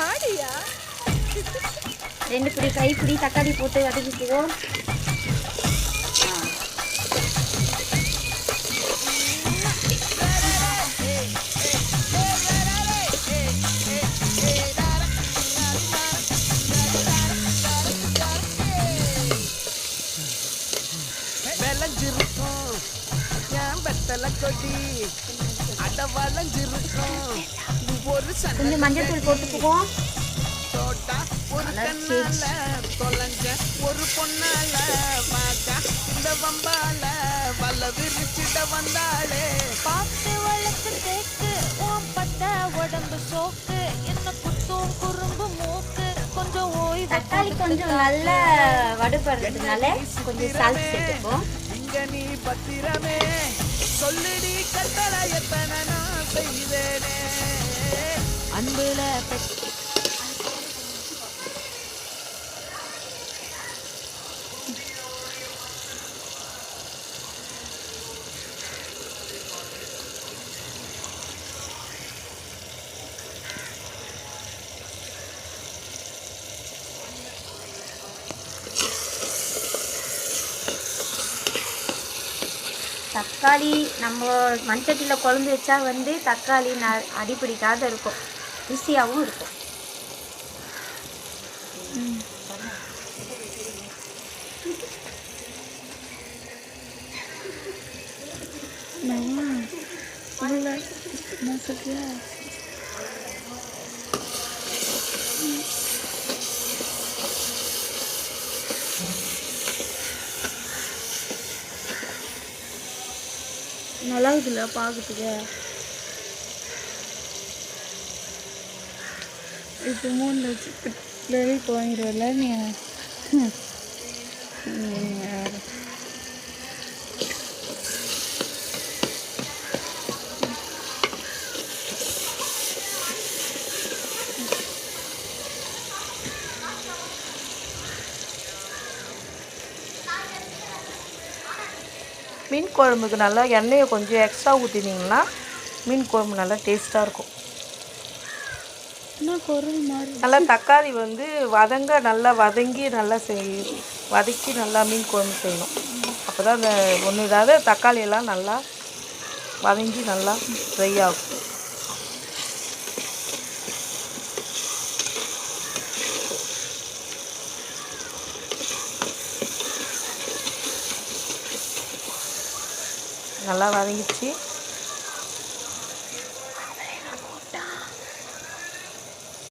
ஆடியா 2 பிடி கைப்பிடி தக்காளி போட்டு வதக்கிக்குவோம். விளைஞ்சிருக்கும் என் வெத்தலை கொடி அட வளைஞ்சிருக்கும் ஒரு கொஞ்சம் மஞ்சள் தூள் போட்டுக்குவோம். தோட்டா ஒரு கண்ணால தொலைஞ்ச ஒரு பொண்ணால வாக்கா இந்த வம்பால வல்ல விரிச்சிட வந்தாளே பாத்து வழக்கு தேக்கு ஓம் பட்ட உடம்பு சோக்கு என்ன குத்தும் குறும்பு மூக்கு கொஞ்சம் ஓய்வு தக்காளி கொஞ்சம் நல்ல வடுபடுறதுனால கொஞ்சம் சால்ட் சேர்த்துப்போம். இங்க நீ பத்திரமே சொல்லுடி கட்டளை எத்தனை நான் செய்தேனே அன்புல தக்காளி நம்ம மண்சட்டியில் குழம்பு வச்சா தக்காளி அடிப்பிடிக்காத இருக்கும், ருசியாகவும் இருக்கும். நல்லா இருக்குல்ல பார்க்கறதுக்கு. இப்போ 3 வச்சு வாங்கிடுவல நீ. மீன் குழம்புக்கு நல்லா எண்ணெயை கொஞ்சம் எக்ஸ்ட்ரா ஊற்றினீங்கன்னா மீன் குழம்பு நல்லா டேஸ்ட்டாக இருக்கும். நல்லா தக்காளி நல்லா வதங்கி நல்லா வதக்கி நல்லா மீன் குழம்பு செய்யணும். அப்போ தான் அந்த ஒன்று இதாவது தக்காளியெல்லாம் நல்லா வதங்கி நல்லா ஃப்ரை ஆகும். நல்லா வதங்கிச்சு.